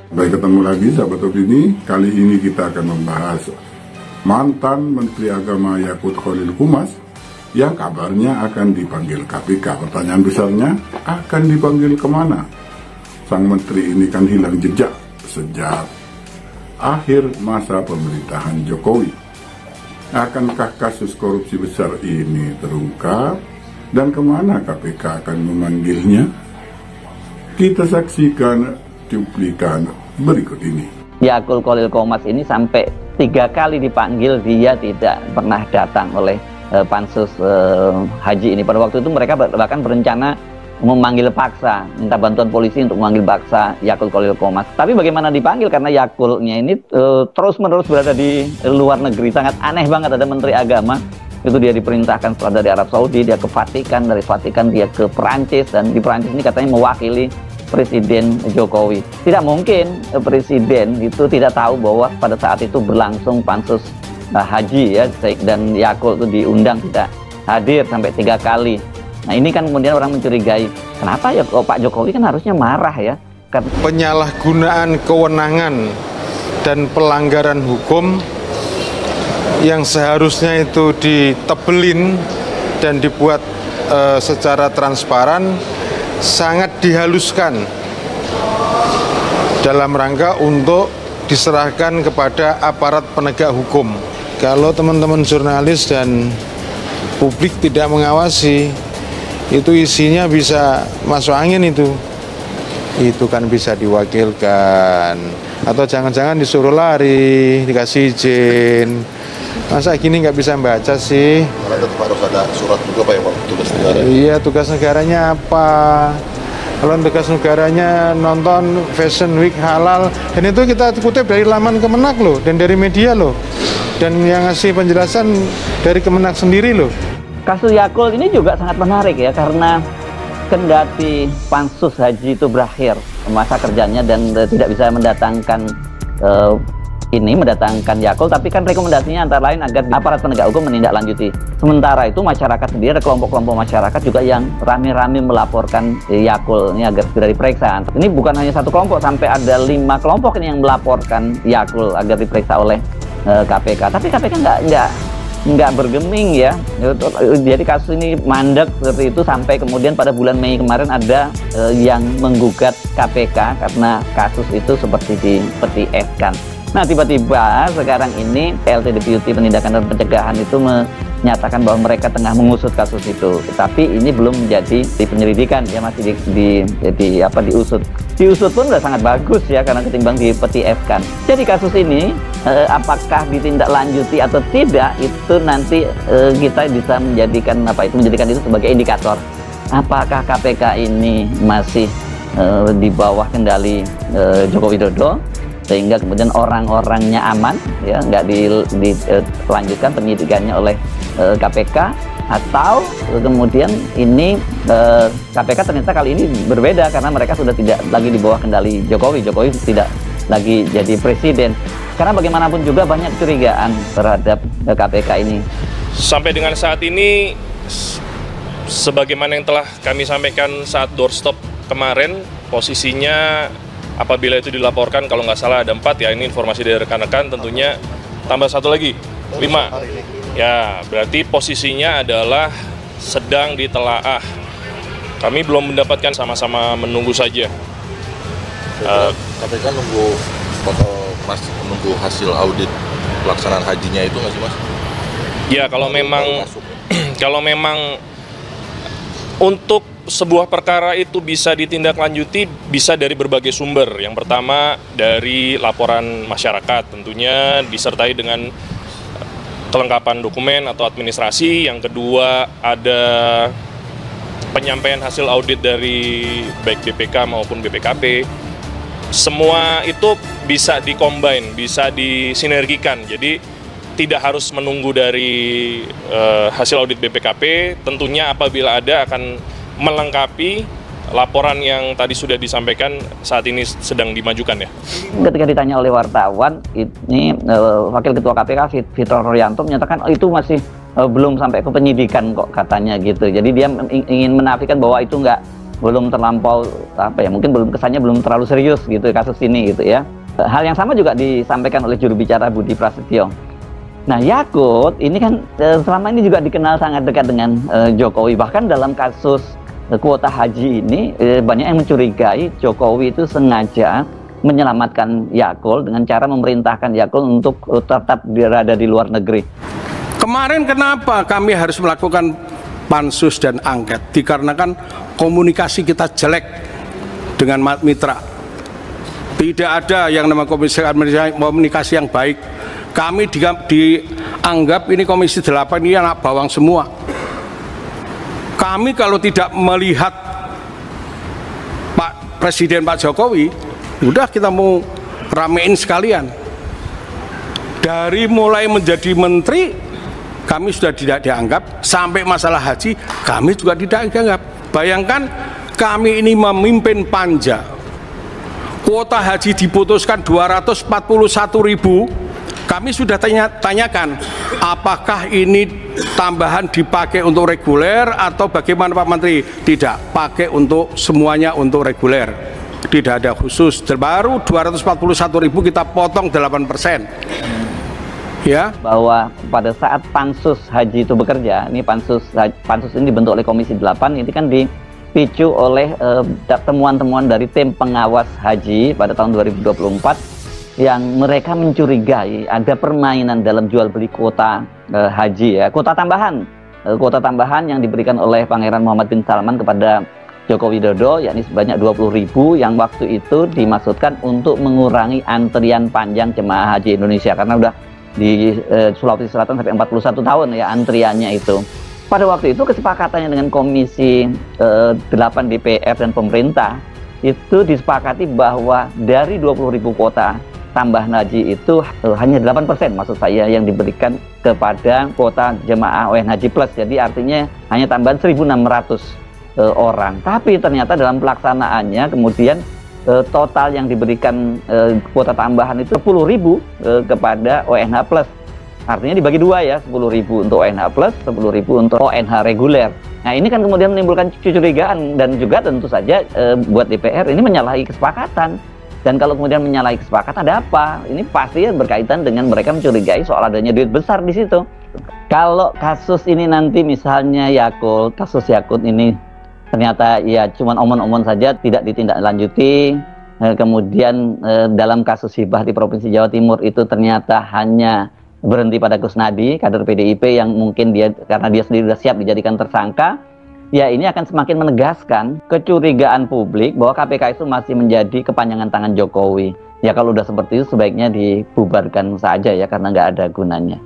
Baik, ketemu lagi sahabat opini. Kali ini kita akan membahas mantan Menteri Agama Yakut Khalil Qumas yang kabarnya akan dipanggil KPK. Pertanyaan besarnya, akan dipanggil kemana? Sang menteri ini kan hilang jejak sejak akhir masa pemerintahan Jokowi. Akankah kasus korupsi besar ini terungkap? Dan kemana KPK akan memanggilnya? Kita saksikan cuplikan berikut ini. Yakut Khalil Qumas ini sampai 3 kali dipanggil, dia tidak pernah datang oleh pansus haji ini. Pada waktu itu mereka bahkan berencana memanggil paksa, minta bantuan polisi untuk memanggil paksa Yakut Khalil Qumas. Tapi bagaimana dipanggil, karena Yakulnya ini terus-menerus berada di luar negeri. Sangat aneh banget, ada menteri agama itu dia diperintahkan setelah dari Arab Saudi, dia ke Vatikan, dari Vatikan dia ke Perancis, dan di Perancis ini katanya mewakili Presiden Jokowi. Tidak mungkin Presiden itu tidak tahu bahwa pada saat itu berlangsung pansus haji ya, dan Yakut itu diundang tidak hadir sampai 3 kali. Nah ini kan kemudian orang mencurigai, kenapa ya Pak Jokowi kan harusnya marah ya? Penyalahgunaan kewenangan dan pelanggaran hukum yang seharusnya itu ditebelin dan dibuat secara transparan sangat dihaluskan dalam rangka untuk diserahkan kepada aparat penegak hukum. Kalau teman-teman jurnalis dan publik tidak mengawasi, itu isinya bisa masuk angin itu kan bisa diwakilkan, atau jangan-jangan disuruh lari, dikasih izin. Masa gini nggak bisa baca sih? Karena tetap harus ada surat juga Pak ya Pak, tugas negara. Iya, tugas negaranya apa? Kalau tugas negaranya nonton Fashion Week halal, dan itu kita kutip dari laman Kemenak loh, dan dari media loh, dan yang ngasih penjelasan dari Kemenak sendiri loh. Kasus Yakut ini juga sangat menarik ya, karena kendati pansus haji itu berakhir masa kerjanya dan tidak bisa mendatangkan mendatangkan Yakut, tapi kan rekomendasinya antara lain agar aparat penegak hukum menindaklanjuti. Sementara itu masyarakat sendiri, ada kelompok-kelompok masyarakat juga yang rame-rame melaporkan Yakut ini agar segera diperiksa. Ini bukan hanya satu kelompok, sampai ada 5 kelompok ini yang melaporkan Yakut agar diperiksa oleh KPK. Tapi KPK nggak bergeming ya. Jadi kasus ini mandek seperti itu sampai kemudian pada bulan Mei kemarin ada yang menggugat KPK karena kasus itu seperti dipeti-eskan. Nah tiba-tiba sekarang ini PLT Deputi Penindakan dan Pencegahan itu menyatakan bahwa mereka tengah mengusut kasus itu, tapi ini belum menjadi penyelidikan ya, masih diusut. Diusut pun sudah sangat bagus ya, karena ketimbang dipeti-eskan. Jadi kasus ini apakah ditindaklanjuti atau tidak, itu nanti kita bisa menjadikan itu sebagai indikator apakah KPK ini masih di bawah kendali Joko Widodo, sehingga kemudian orang-orangnya aman ya, nggak dilanjutkan penyidikannya oleh KPK, atau kemudian ini KPK ternyata kali ini berbeda karena mereka sudah tidak lagi di bawah kendali Jokowi tidak lagi jadi presiden. Karena bagaimanapun juga banyak curigaan terhadap KPK ini. Sampai dengan saat ini, sebagaimana yang telah kami sampaikan saat doorstop kemarin, posisinya apabila itu dilaporkan, kalau nggak salah ada 4 ya, ini informasi dari rekan-rekan, tentunya tambah 1 lagi, 5. Ya, berarti posisinya adalah sedang ditelaah. Kami belum mendapatkan, sama-sama menunggu saja. KPK menunggu hasil audit pelaksanaan hajinya itu nggak sih Mas? Ya, kalau memang untuk sebuah perkara itu bisa ditindaklanjuti, bisa dari berbagai sumber. Yang pertama dari laporan masyarakat, tentunya disertai dengan kelengkapan dokumen atau administrasi. Yang kedua ada penyampaian hasil audit dari baik BPK maupun BPKP. Semua itu bisa dikombin, bisa disinergikan. Jadi tidak harus menunggu dari hasil audit BPKP. Tentunya apabila ada akan melengkapi laporan yang tadi sudah disampaikan saat ini sedang dimajukan ya. Ketika ditanya oleh wartawan, ini Wakil Ketua KPK Fitra Royanto menyatakan itu masih belum sampai ke penyidikan kok katanya gitu. Jadi dia ingin menafikan bahwa itu nggak belum terlampau mungkin kesannya belum terlalu serius gitu kasus ini gitu ya. Hal yang sama juga disampaikan oleh juru bicara Budi Prasetyo. Nah, Yakult ini kan selama ini juga dikenal sangat dekat dengan Jokowi. Bahkan dalam kasus kuota haji ini banyak yang mencurigai Jokowi itu sengaja menyelamatkan Yakult dengan cara memerintahkan Yakult untuk tetap berada di luar negeri. Kemarin kenapa kami harus melakukan pansus dan angket? Dikarenakan komunikasi kita jelek dengan mitra. Tidak ada yang namanya komunikasi yang baik. Kami dianggap ini Komisi 8 ini anak bawang semua. Kami kalau tidak melihat Pak Presiden Pak Jokowi, udah kita mau ramein sekalian. Dari mulai menjadi menteri, kami sudah tidak dianggap. Sampai masalah haji, kami juga tidak dianggap. Bayangkan kami ini memimpin panja. Kuota haji diputuskan 241.000. Kami sudah tanyakan, apakah ini tambahan dipakai untuk reguler atau bagaimana Pak Menteri? Tidak, pakai untuk semuanya untuk reguler. Tidak ada khusus. Baru 241.000 kita potong 8%. Ya. Bahwa pada saat pansus haji itu bekerja, ini pansus ini dibentuk oleh Komisi 8, ini kan dipicu oleh temuan-temuan dari tim pengawas haji pada tahun 2024 yang mereka mencurigai ada permainan dalam jual beli kuota haji ya, kuota tambahan yang diberikan oleh Pangeran Muhammad bin Salman kepada Joko Widodo, yakni sebanyak 20.000 yang waktu itu dimaksudkan untuk mengurangi antrian panjang jemaah haji Indonesia karena udah di Sulawesi Selatan sampai 41 tahun ya antriannya itu. Pada waktu itu kesepakatannya dengan Komisi 8 DPR dan pemerintah itu disepakati bahwa dari 20.000 kuota tambahan haji itu hanya 8% maksud saya yang diberikan kepada kuota jemaah ONH Plus. Jadi artinya hanya tambahan 1.600 orang. Tapi ternyata dalam pelaksanaannya kemudian total yang diberikan kuota tambahan itu 10.000 kepada ONH Plus. Artinya dibagi dua ya, 10.000 untuk ONH Plus, 10.000 untuk ONH reguler. Nah ini kan kemudian menimbulkan kecurigaan dan juga tentu saja buat DPR ini menyalahi kesepakatan. Dan kalau kemudian menyalahi kesepakatan ada apa? Ini pasti berkaitan dengan mereka mencurigai soal adanya duit besar di situ. Kalau kasus ini nanti misalnya kasus Yakult ini ternyata ya cuman omon-omon saja tidak ditindaklanjuti, kemudian dalam kasus hibah di Provinsi Jawa Timur itu ternyata hanya berhenti pada Kusnadi, kader PDIP yang mungkin karena dia sendiri sudah siap dijadikan tersangka, ya ini akan semakin menegaskan kecurigaan publik bahwa KPK itu masih menjadi kepanjangan tangan Jokowi. Ya kalau udah seperti itu sebaiknya dibubarkan saja ya karena nggak ada gunanya.